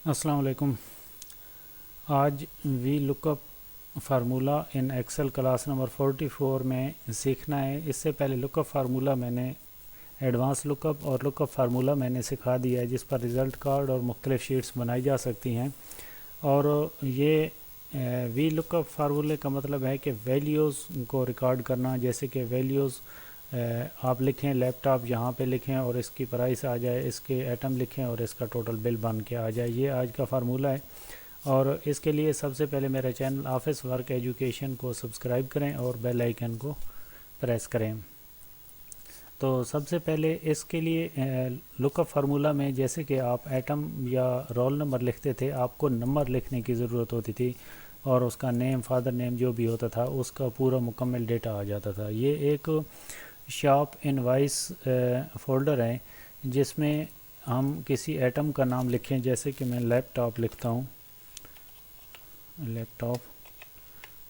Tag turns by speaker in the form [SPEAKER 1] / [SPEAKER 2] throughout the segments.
[SPEAKER 1] अस्सलाम वालेकुम। आज V lookup formula in Excel class number 44 में सीखना है। इससे पहले लुकअप फार्मूला मैंने एडवांस लुकअप और लुकअप फार्मूला मैंने सिखा दिया है, जिस पर रिज़ल्ट कार्ड और मुख्तलिफ शीट्स बनाई जा सकती हैं। और ये वी लुकअप फार्मूले का मतलब है कि वैल्यूज़ को रिकॉर्ड करना। जैसे कि वैल्यूज़ आप लिखें, लैपटॉप यहाँ पे लिखें और इसकी प्राइस आ जाए, इसके एटम लिखें और इसका टोटल बिल बन के आ जाए। ये आज का फार्मूला है। और इसके लिए सबसे पहले मेरे चैनल ऑफिस वर्क एजुकेशन को सब्सक्राइब करें और बेल आइकन को प्रेस करें। तो सबसे पहले इसके लिए लुकअप फार्मूला में जैसे कि आप एटम या रोल नंबर लिखते थे, आपको नंबर लिखने की ज़रूरत होती थी और उसका नेम, फादर नेम जो भी होता था, उसका पूरा मुकम्मल डेटा आ जाता था। ये एक शॉप इनवाइस फ़ोल्डर है जिसमें हम किसी एटम का नाम लिखें। जैसे कि मैं लैपटॉप लिखता हूँ, लैपटॉप,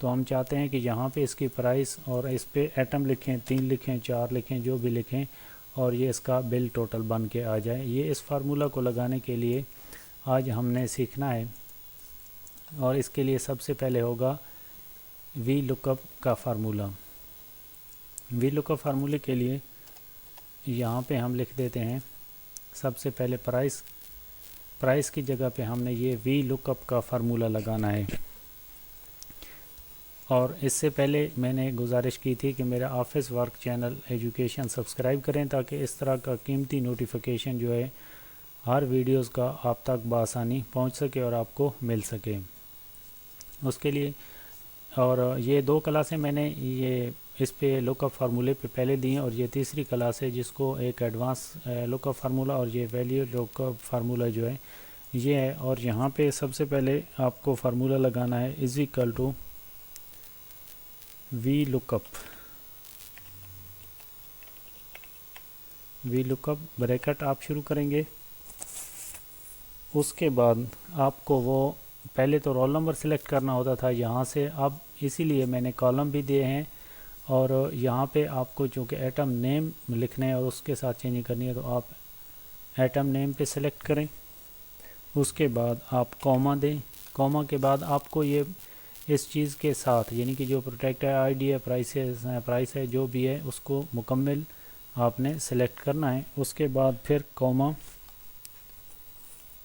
[SPEAKER 1] तो हम चाहते हैं कि यहाँ पे इसकी प्राइस और इस पे एटम लिखें, 3 लिखें, 4 लिखें, जो भी लिखें, और ये इसका बिल टोटल बन के आ जाए। ये इस फार्मूला को लगाने के लिए आज हमने सीखना है। और इसके लिए सबसे पहले होगा वी लुकअप का फार्मूला। वी लुकअप फार्मूले के लिए यहाँ पे हम लिख देते हैं सबसे पहले प्राइस की जगह पे हमने ये वी लुकअप का फार्मूला लगाना है। और इससे पहले मैंने गुजारिश की थी कि मेरा office work channel education subscribe करें, ताकि इस तरह का कीमती नोटिफिकेशन जो है हर वीडियोस का आप तक बआसानी पहुंच सके और आपको मिल सके। उसके लिए और ये 2 क्लासें मैंने ये इस पे लुकअप फार्मूले पे पहले दी हैं, और ये तीसरी क्लास है जिसको एक एडवांस लुकअप फार्मूला और ये वैल्यू लुकअप फार्मूला जो है ये है। और यहाँ पे सबसे पहले आपको फार्मूला लगाना है is equal to V lookup bracket आप शुरू करेंगे। उसके बाद आपको वो पहले तो रोल नंबर सेलेक्ट करना होता था यहाँ से, अब इसीलिए मैंने कॉलम भी दिए हैं। और यहाँ पे आपको चूँकि एटम नेम लिखना है और उसके साथ चेंजिंग करनी है, तो आप एटम नेम पे सेलेक्ट करें। उसके बाद आप कॉमा दें। कॉमा के बाद आपको ये इस चीज़ के साथ, यानी कि जो प्रोटेक्ट आईडी है, प्राइस है, जो भी है, उसको मुकम्मल आपने सेलेक्ट करना है। उसके बाद फिर कॉमा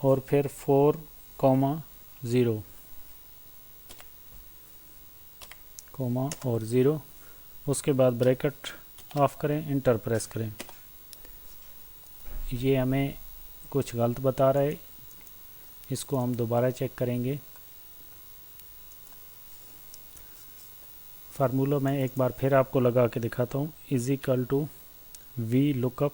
[SPEAKER 1] और फिर 4,0 कॉमा और 0। उसके बाद ब्रैकेट ऑफ करें, इंटर प्रेस करें। ये हमें कुछ गलत बता रहा है, इसको हम दोबारा चेक करेंगे। फार्मूला मैं एक बार फिर आपको लगा के दिखाता हूँ। Is equal to V lookup,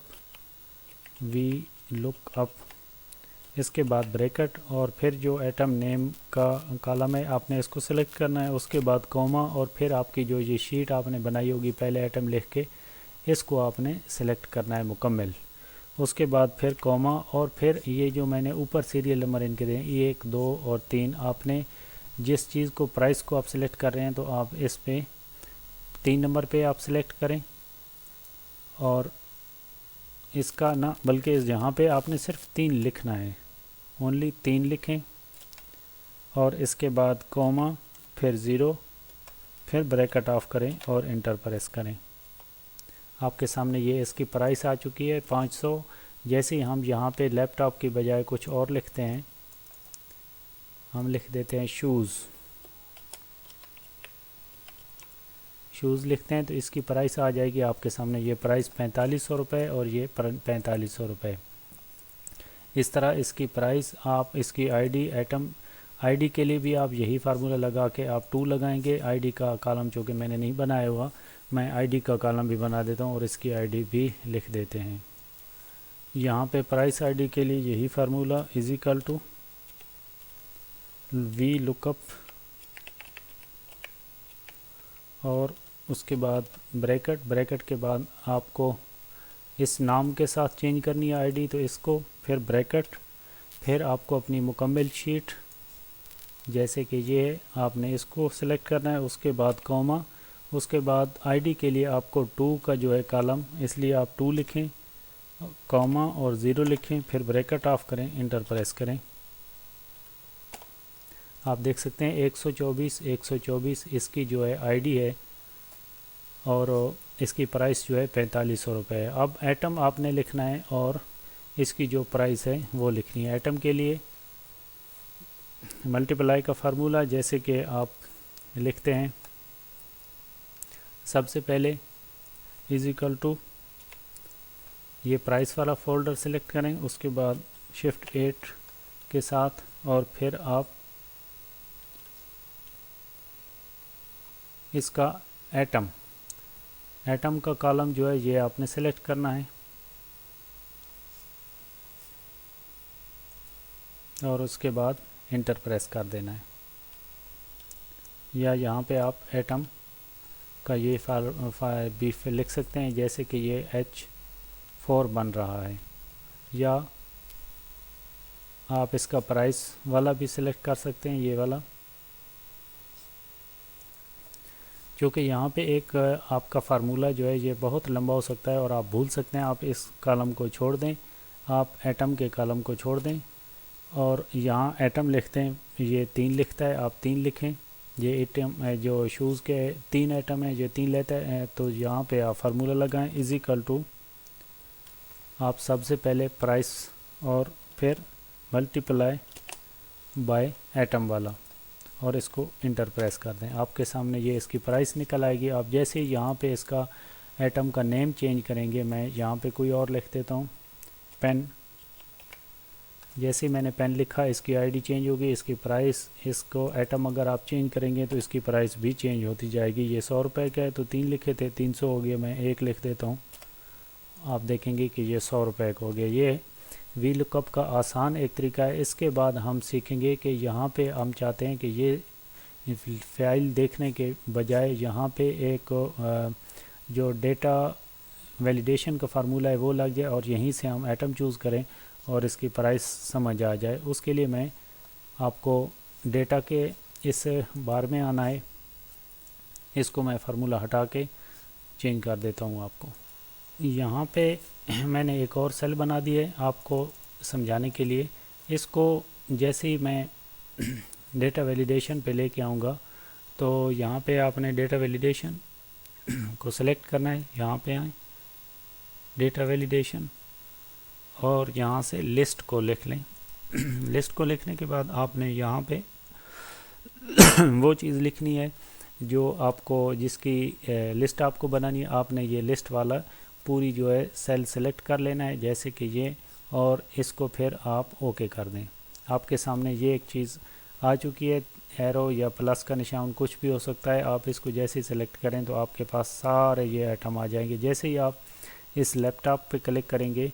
[SPEAKER 1] इसके बाद ब्रैकेट और फिर जो एटम नेम का कॉलम है आपने इसको सेलेक्ट करना है। उसके बाद कॉमा और फिर आपकी जो ये शीट आपने बनाई होगी पहले एटम लिख के, इसको आपने सेलेक्ट करना है मुकम्मल। उसके बाद फिर कॉमा और फिर ये जो मैंने ऊपर सीरियल नंबर इनके दें 1, 2 और 3, आपने जिस चीज़ को प्राइस को आप सेलेक्ट कर रहे हैं तो आप इस पे 3 नंबर पे आप सेलेक्ट करें। और इसका ना, बल्कि यहाँ पे आपने सिर्फ 3 लिखना है, ओनली 3 लिखें। और इसके बाद कॉमा, फिर 0, फिर ब्रैकेट ऑफ करें और इंटर प्रेस करें। आपके सामने ये इसकी प्राइस आ चुकी है 500। जैसे ही हम यहाँ पे लैपटॉप की बजाय कुछ और लिखते हैं, हम लिख देते हैं शूज़ लिखते हैं, तो इसकी प्राइस आ जाएगी आपके सामने। ये प्राइस 4500 रुपये और ये 4500 रुपये। इस तरह इसकी प्राइस, आप इसकी आईडी, एटम आईडी के लिए भी आप यही फार्मूला लगा के आप 2 लगाएंगे। आईडी का कॉलम चूँकि मैंने नहीं बनाया हुआ, मैं आईडी का कॉलम भी बना देता हूँ और इसकी आईडी भी लिख देते हैं। यहाँ पे प्राइस आईडी के लिए यही formula is equal to V lookup और उसके बाद ब्रैकेट के बाद आपको इस नाम के साथ चेंज करनी है आईडी, तो इसको फिर ब्रैकेट, फिर आपको अपनी मुकम्मल शीट जैसे कि ये आपने इसको सेलेक्ट करना है। उसके बाद कॉमा, उसके बाद आईडी के लिए आपको 2 का जो है कॉलम, इसलिए आप 2 लिखें, कॉमा और 0 लिखें, फिर ब्रैकेट ऑफ करें, इंटर प्रेस करें। आप देख सकते हैं 124 इसकी जो है आईडी है और इसकी प्राइस जो है 4500 रुपये है। अब एटम आपने लिखना है और इसकी जो प्राइस है वो लिखनी है। एटम के लिए मल्टीप्लाई का फार्मूला जैसे कि आप लिखते हैं, सबसे पहले इज इक्वल टू ये प्राइस वाला फ़ोल्डर सेलेक्ट करें, उसके बाद शिफ्ट 8 के साथ और फिर आप इसका एटम का कॉलम जो है ये आपने सेलेक्ट करना है और उसके बाद इंटर प्रेस कर देना है। या यहाँ पे आप एटम का ये बीफ लिख सकते हैं, जैसे कि ये H4 बन रहा है, या आप इसका प्राइस वाला भी सिलेक्ट कर सकते हैं, ये वाला। क्योंकि यहाँ पे एक आपका फार्मूला जो है ये बहुत लंबा हो सकता है और आप भूल सकते हैं, आप इस कॉलम को छोड़ दें, आप एटम के कॉलम को छोड़ दें और यहाँ एटम लिखते हैं, ये 3 लिखता है, आप 3 लिखें। ये एटम जो शूज़ के 3 एटम है, ये 3 लेता है, तो यहाँ पे आप फार्मूला लगाएं इज इक्वल टू, आप सबसे पहले प्राइस और फिर मल्टीप्लाई बाय एटम वाला और इसको इंटर प्रेस कर दें। आपके सामने ये इसकी प्राइस निकल आएगी। आप जैसे ही यहाँ पे इसका एटम का नेम चेंज करेंगे, मैं यहाँ पे कोई और लिख देता हूँ, पेन। जैसे ही मैंने पेन लिखा, इसकी आईडी चेंज होगी, इसकी प्राइस, इसको एटम अगर आप चेंज करेंगे तो इसकी प्राइस भी चेंज होती जाएगी। ये 100 रुपये का है तो 3 लिखे थे, 300 हो गया, मैं 1 लिख देता हूँ, आप देखेंगे कि ये 100 रुपये का हो गया। ये वी लुकअप का आसान एक तरीका है। इसके बाद हम सीखेंगे कि यहाँ पे हम चाहते हैं कि ये फाइल देखने के बजाय यहाँ पे एक जो डेटा वैलिडेशन का फार्मूला है वो लग जाए और यहीं से हम एटम चूज़ करें और इसकी प्राइस समझ आ जाए। उसके लिए मैं आपको डेटा के इस बार में आना है, इसको मैं फार्मूला हटा के चेंज कर देता हूँ आपको। यहाँ पे मैंने एक और सेल बना दी है आपको समझाने के लिए। इसको जैसे ही मैं डेटा वैलिडेशन पे लेके आऊँगा तो यहाँ पे आपने डेटा वैलिडेशन को सिलेक्ट करना है, यहाँ पे आए डेटा वैलिडेशन और यहाँ से लिस्ट को लिख लें। लिस्ट को लिखने के बाद आपने यहाँ पे वो चीज़ लिखनी है जो आपको, जिसकी लिस्ट आपको बनानी है। आपने ये लिस्ट वाला पूरी जो है सेल सेलेक्ट कर लेना है, जैसे कि ये, और इसको फिर आप ओके कर दें। आपके सामने ये एक चीज़ आ चुकी है, एरो या प्लस का निशान कुछ भी हो सकता है। आप इसको जैसे ही सेलेक्ट करें तो आपके पास सारे ये आइटम आ जाएंगे। जैसे ही आप इस लैपटॉप पे क्लिक करेंगे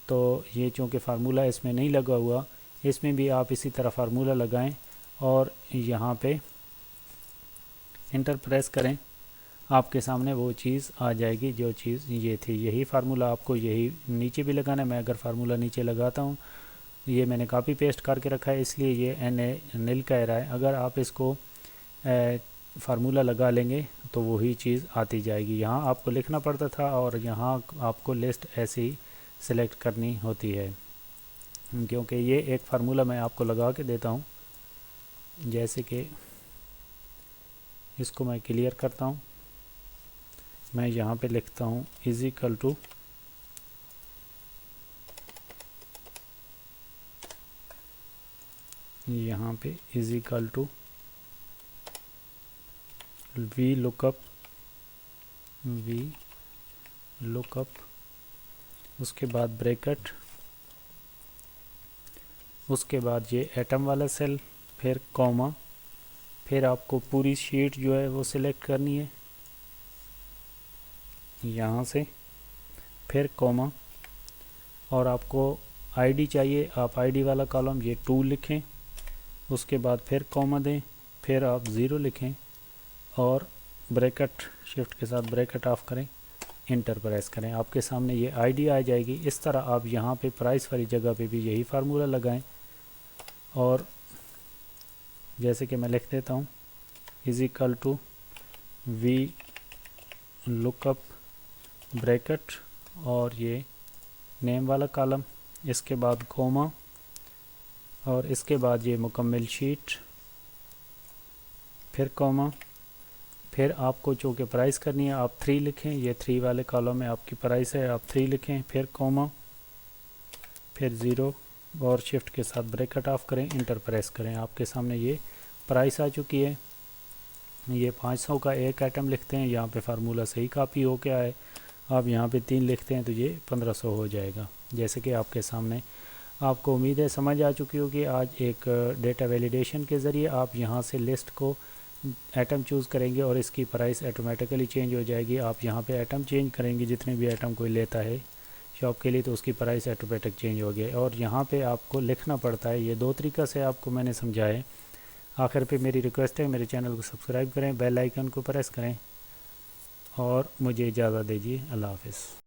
[SPEAKER 1] तो ये चूँकि फार्मूला इसमें नहीं लगा हुआ, इसमें भी आप इसी तरह फार्मूला लगाएं और यहाँ पे इंटर प्रेस करें, आपके सामने वो चीज़ आ जाएगी जो चीज़ ये थी। यही फार्मूला आपको यही नीचे भी लगाना है। मैं अगर फार्मूला नीचे लगाता हूँ, ये मैंने कॉपी पेस्ट करके रखा है इसलिए ये NA कह रहा है। अगर आप इसको फार्मूला लगा लेंगे तो वही चीज़ आती जाएगी। यहाँ आपको लिखना पड़ता था और यहाँ आपको लिस्ट ऐसे ही सिलेक्ट करनी होती है, क्योंकि ये एक फार्मूला मैं आपको लगा के देता हूँ। जैसे कि इसको मैं क्लियर करता हूँ, मैं यहाँ पे लिखता हूँ इज इक्वल टू यहाँ पे is equal to V lookup उसके बाद ब्रैकेट, उसके बाद ये एटम वाला सेल, फिर कॉमा, फिर आपको पूरी शीट जो है वो सिलेक्ट करनी है यहाँ से, फिर कॉमा, और आपको आईडी चाहिए, आप आईडी वाला कॉलम ये 2 लिखें, उसके बाद फिर कॉमा दें, फिर आप 0 लिखें और ब्रैकेट, शिफ्ट के साथ ब्रैकेट ऑफ करें, इंटर प्रेस करें। आपके सामने ये आईडी आ जाएगी। इस तरह आप यहाँ पे प्राइस वाली जगह पे भी यही फार्मूला लगाएं और जैसे कि मैं लिख देता हूँ is equal to V lookup bracket और ये नेम वाला कॉलम, इसके बाद कॉमा और इसके बाद ये मुकम्मल शीट फिर कॉमा, फिर आपको चूँकि प्राइस करनी है आप 3 लिखें, ये 3 वाले कॉलम में आपकी प्राइस है, आप 3 लिखें, फिर कॉमा, फिर 0 और शिफ्ट के साथ ब्रैकेट ऑफ करें, इंटर प्रेस करें। आपके सामने ये प्राइस आ चुकी है। ये 500 का एक आइटम लिखते हैं, यहाँ पे फार्मूला सही कॉपी हो के आए। आप यहाँ पे 3 लिखते हैं तो ये 1500 हो जाएगा। जैसे कि आपके सामने, आपको उम्मीद है समझ आ चुकी होगी। आज एक डेटा वैलिडेशन के ज़रिए आप यहाँ से लिस्ट को आइटम चूज़ करेंगे और इसकी प्राइस ऑटोमेटिकली चेंज हो जाएगी। आप यहाँ पे आइटम चेंज करेंगे, जितने भी आइटम कोई लेता है शॉप के लिए, तो उसकी प्राइस ऑटोमेटिक चेंज हो गया। और यहाँ पे आपको लिखना पड़ता है। ये 2 तरीक़ा से आपको मैंने समझाए। आखिर पे मेरी रिक्वेस्ट है, मेरे चैनल को सब्सक्राइब करें, बेल आइकन को प्रेस करें और मुझे इजाज़त दीजिए। अल्लाह हाफ़िज़।